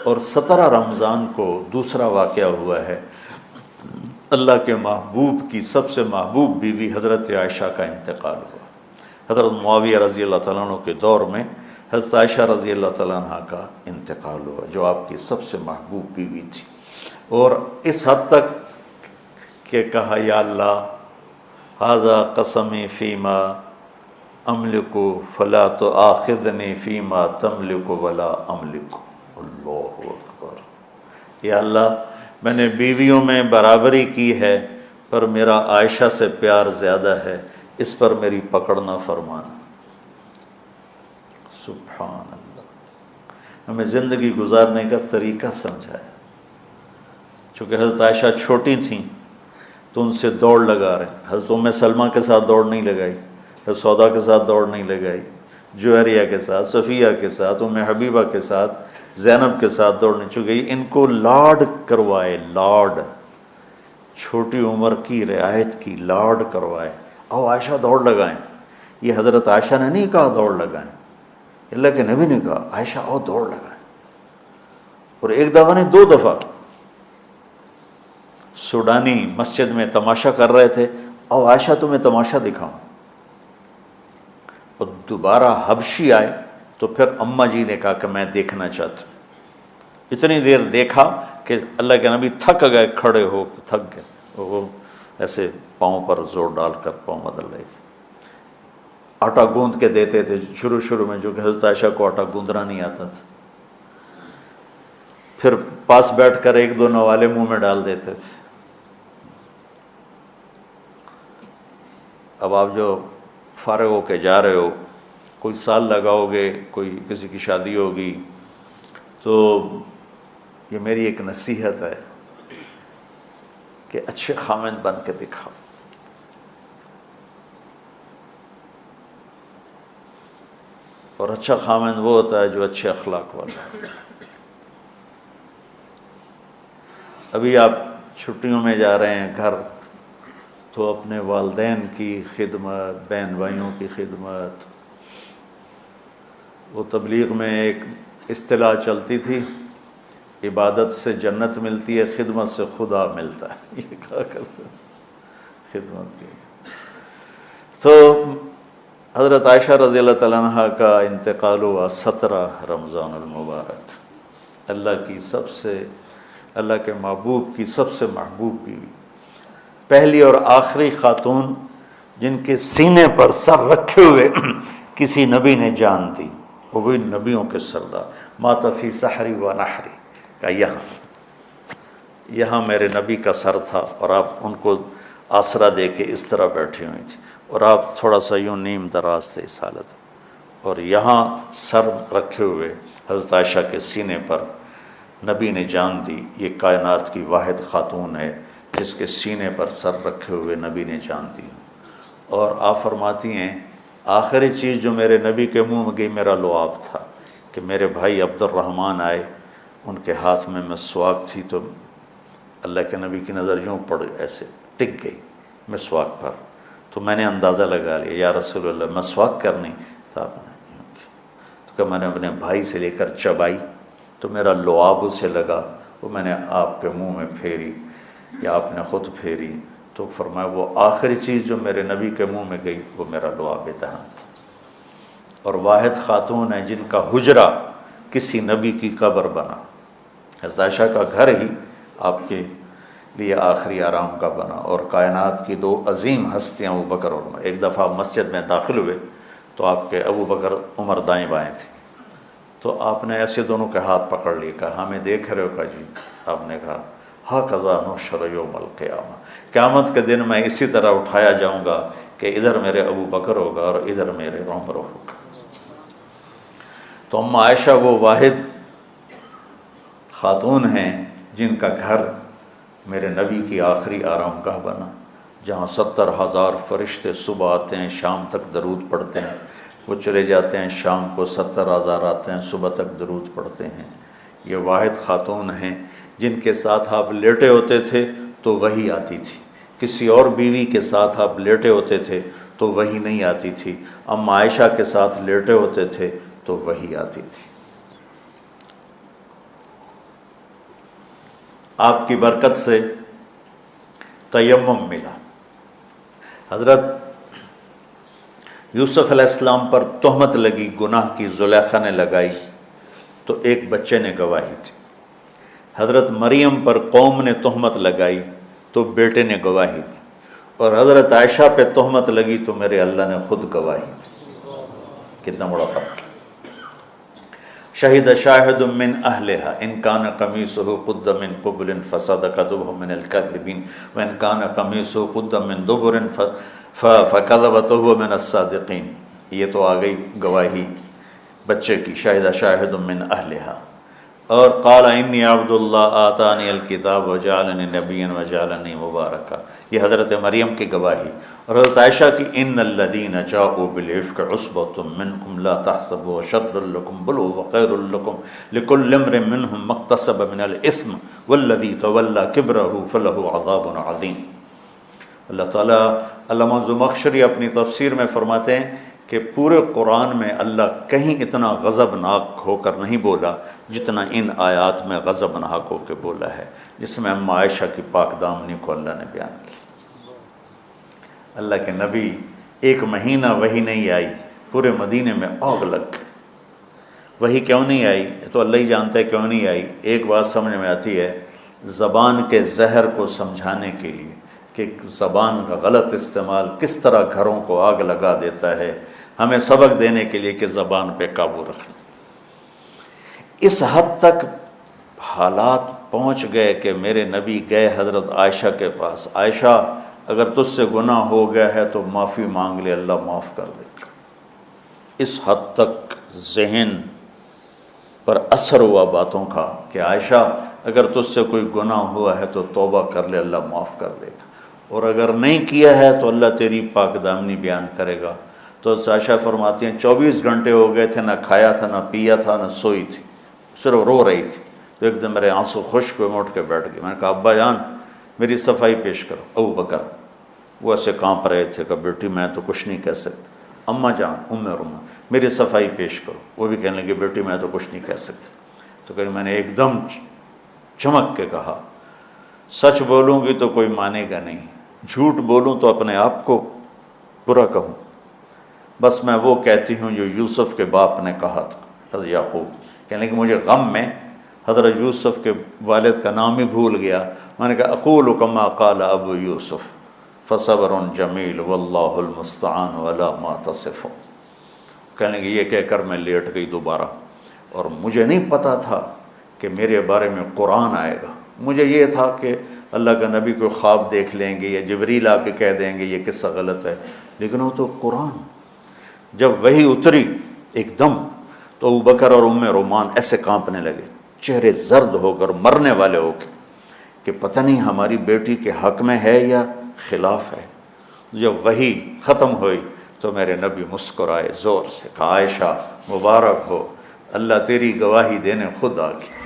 اور 17 رمضان کو دوسرا واقعہ ہوا ہے، اللہ کے محبوب کی سب سے محبوب بیوی حضرت عائشہ کا انتقال ہوا۔ حضرت معاویہ رضی اللہ تعالیٰ عنہ کے دور میں حضرت عائشہ رضی اللہ تعالیٰ عنہ کا انتقال ہوا، جو آپ کی سب سے محبوب بیوی تھی، اور اس حد تک کہ کہا یا اللہ ھذا قسمی فیما املک فلا تؤاخذنی فیما تملک ولا املک۔ اللہ اکبر۔ یا اللہ میں نے بیویوں میں برابری کی ہے، پر میرا عائشہ سے پیار زیادہ ہے، اس پر میری پکڑ نہ فرمانا۔ سبحان اللہ۔ ہمیں زندگی گزارنے کا طریقہ سمجھایا۔ چونکہ حضرت عائشہ چھوٹی تھیں تو ان سے دوڑ لگا رہے ہیں۔ حضرت ام سلمہ کے ساتھ دوڑ نہیں لگائی، حضرت سودا کے ساتھ دوڑ نہیں لگائی، جویریہ کے ساتھ، صفیہ کے ساتھ، ام حبیبہ کے ساتھ، زینب کے ساتھ دوڑ نہیں چکی۔ ان کو لاڈ کروائے، لاڈ، چھوٹی عمر کی رعایت کی، لاڈ کروائے۔ او عائشہ دوڑ لگائیں۔ یہ حضرت عائشہ نے نہیں کہا دوڑ لگائیں، اللہ کے نبی نے کہا عائشہ او دوڑ لگائیں۔ اور ایک دفعہ نہیں، 2 دفعہ سوڈانی مسجد میں تماشا کر رہے تھے، او عائشہ تمہیں تماشا دکھاؤں۔ اور دوبارہ حبشی آئے تو پھر اماں جی نے کہا کہ میں دیکھنا چاہتا ہوں۔ اتنی دیر دیکھا کہ اللہ کے نبی تھک گئے، کھڑے ہو تھک گئے، وہ ایسے پاؤں پر زور ڈال کر پاؤں بدل رہے تھے۔ آٹا گوندھ کے دیتے تھے شروع میں، جو کہ حضرت عائشہ کو آٹا گوندنا نہیں آتا تھا، پھر پاس بیٹھ کر 1-2 نوالے منہ میں ڈال دیتے تھے۔ اب آپ جو فارغ ہو کے جا رہے ہو، کوئی سال لگاؤ گے، کوئی کسی کی شادی ہوگی، تو یہ میری ایک نصیحت ہے کہ اچھے خامند بن کے دکھاؤ۔ اور اچھا خامند وہ ہوتا ہے جو اچھے اخلاق والا ہے۔ ابھی آپ چھٹیوں میں جا رہے ہیں گھر، تو اپنے والدین کی خدمت، بہن بھائیوں کی خدمت۔ وہ تبلیغ میں ایک اصطلاح چلتی تھی، عبادت سے جنت ملتی ہے، خدمت سے خدا ملتا ہے، یہ کہا کرتے تھے خدمت کی۔ تو حضرت عائشہ رضی اللہ تعالیٰ عنہ کا انتقال ہوا 17 رمضان المبارک۔ اللہ کے محبوب کی سب سے محبوب بیوی، پہلی اور آخری خاتون جن کے سینے پر سر رکھے ہوئے کسی نبی نے جان دی، وہ بھی نبیوں کے سردار۔ مات فی سحری و نحری، کہ یہاں میرے نبی کا سر تھا، اور آپ ان کو آسرا دے کے اس طرح بیٹھی ہوئی تھی، اور آپ تھوڑا سا یوں نیم دراز تھے اس حالت، اور یہاں سر رکھے ہوئے حضرت عائشہ کے سینے پر نبی نے جان دی۔ یہ کائنات کی واحد خاتون ہے جس کے سینے پر سر رکھے ہوئے نبی نے جان دی۔ اور آپ فرماتی ہیں آخری چیز جو میرے نبی کے منہ میں گئی میرا لعاب تھا، کہ میرے بھائی عبد الرحمن آئے، ان کے ہاتھ میں مسواک تھی، تو اللہ کے نبی کی نظر یوں پڑ ایسے ٹک گئی مسواک پر، تو میں نے اندازہ لگا لیا یا رسول اللہ مسواک کرنی تھا آپ نے یوں کی، تو کہ میں نے اپنے بھائی سے لے کر چبائی تو میرا لعاب اسے لگا، وہ میں نے آپ کے منہ میں پھیری یا آپ نے خود پھیری، تو فرمایا وہ آخری چیز جو میرے نبی کے منہ میں گئی وہ میرا لعاب دہن تھا۔ اور واحد خاتون ہے جن کا حجرہ کسی نبی کی قبر بنا۔ حضرت عائشہ کا گھر ہی آپ کے لیے آخری آرام کا بنا، اور کائنات کی 2 عظیم ہستیاں ابو بکر اور عمر۔ ایک دفعہ مسجد میں داخل ہوئے تو آپ کے ابو بکر عمر دائیں بائیں تھے، تو آپ نے ایسے دونوں کے ہاتھ پکڑ لیے، کہا ہمیں دیکھ رہے ہو؟ کہا جی۔ آپ نے کہا ہاکذا نحشر یوم القیامہ، قیامت کے دن میں اسی طرح اٹھایا جاؤں گا کہ ادھر میرے ابو بکر ہوگا اور ادھر میرے عمر ہوگا۔ تو ام عائشہ وہ واحد خاتون ہیں جن کا گھر میرے نبی کی آخری آرام گاہ بنا، جہاں 70,000 فرشتے صبح آتے ہیں، شام تک درود پڑھتے ہیں، وہ چلے جاتے ہیں، شام کو 70,000 آتے ہیں، صبح تک درود پڑھتے ہیں۔ یہ واحد خاتون ہیں جن کے ساتھ آپ لیٹے ہوتے تھے تو وحی آتی تھی، کسی اور بیوی کے ساتھ آپ لیٹے ہوتے تھے تو وحی نہیں آتی تھی، ام عائشہ کے ساتھ لیٹے ہوتے تھے تو وحی آتی تھی۔ آپ کی برکت سے تیمم ملا۔ حضرت یوسف علیہ السلام پر تہمت لگی، گناہ کی، زلیخا نے لگائی تو ایک بچے نے گواہی دی۔ حضرت مریم پر قوم نے تہمت لگائی تو بیٹے نے گواہی دی، اور حضرت عائشہ پہ تہمت لگی تو میرے اللہ نے خود گواہی دی۔ کتنا بڑا فرق ہے۔ شہد شاہد من اہلہا ان کان قمیصہ قد من قبل فصدقت وہو من الکاذبین وان کان قمیصہ قد من دبر فکذبت وہو من الصادقین۔ یہ تو آ گئی گواہی بچے کی، شہد شاہد من اہلہا۔ اور قال انی عبد اللہ آتانی الکتاب وجعلنی نبیا وجعلنی مبارکا، یہ حضرت مریم کی گواہی۔ اور حضرت عائشہ کی ان الذین جاءوا بالعفک عصبۃ منکم لا تحسبوا شر لکم بل هو خیر لکم لکل امرئ منہم ما اکتسب من الاثم والذی تولی کبرہ فلہ عذاب عظیم۔ اللہ تعالیٰ علامہ زمخشری اپنی تفسیر میں فرماتے ہیں کہ پورے قرآن میں اللہ کہیں اتنا غضبناک ہو کر نہیں بولا جتنا ان آیات میں غضبناک ہو کے بولا ہے، جس میں اما عائشہ کی پاک دامنی کو اللہ نے بیان کی۔ اللہ کے نبی ایک مہینہ وحی نہیں آئی، پورے مدینے میں آگ لگ گئی۔ وحی کیوں نہیں آئی تو اللہ ہی جانتا ہے کیوں نہیں آئی۔ ایک بات سمجھ میں آتی ہے، زبان کے زہر کو سمجھانے کے لیے کہ زبان کا غلط استعمال کس طرح گھروں کو آگ لگا دیتا ہے، ہمیں سبق دینے کے لیے کہ زبان پہ قابو رکھیں۔ اس حد تک حالات پہنچ گئے کہ میرے نبی گئے حضرت عائشہ کے پاس، عائشہ اگر تجھ سے گناہ ہو گیا ہے تو معافی مانگ لے، اللہ معاف کر دے گا۔ اس حد تک ذہن پر اثر ہوا باتوں کا کہ عائشہ اگر تجھ سے کوئی گناہ ہوا ہے تو توبہ کر لے، اللہ معاف کر دے گا، اور اگر نہیں کیا ہے تو اللہ تیری پاک دامنی بیان کرے گا۔ تو عائشہ فرماتی ہیں 24 گھنٹے ہو گئے تھے، نہ کھایا تھا، نہ پیا تھا، نہ سوئی تھی، صرف رو رہی تھی۔ تو ایک دم میرے آنسو خشک ہوئے، اٹھ کے بیٹھ گئی۔ میں نے کہا ابا جان میری صفائی پیش کرو۔ ابو بکر وہ ایسے کانپ رہے تھے کہ بیٹی میں تو کچھ نہیں کہہ سکتا۔ اماں جان ام رما میری صفائی پیش کرو۔ وہ بھی کہنے لگے بیٹی میں تو کچھ نہیں کہہ سکتا۔ تو کہ میں نے ایک دم چمک کے کہا سچ بولوں گی تو کوئی مانے گا نہیں، جھوٹ بولوں تو اپنے آپ کو برا کہوں، بس میں وہ کہتی ہوں جو یوسف کے باپ نے کہا تھا، حضرت یعقوب۔ کہنے کہ مجھے غم میں حضرت یوسف کے والد کا نام ہی بھول گیا۔ میں نے کہا اقول کما قال ابو یوسف فصبر جمیل واللہ المستعان علی ما تصفون۔ کہنے کہ یہ کہہ کر میں لیٹ گئی دوبارہ، اور مجھے نہیں پتا تھا کہ میرے بارے میں قرآن آئے گا۔ مجھے یہ تھا کہ اللہ کا نبی کو خواب دیکھ لیں گے یا جبریل آ کے کہہ دیں گے یہ قصہ غلط ہے، لیکن وہ تو قرآن۔ جب وہی اتری ایک دم تو ابوبکر اور ام رومان ایسے کانپنے لگے، چہرے زرد ہو کر مرنے والے ہو کے کہ پتہ نہیں ہماری بیٹی کے حق میں ہے یا خلاف ہے۔ جب وہی ختم ہوئی تو میرے نبی مسکرائے زور سے، کہا عائشہ مبارک ہو، اللہ تیری گواہی دینے خود آ گئی۔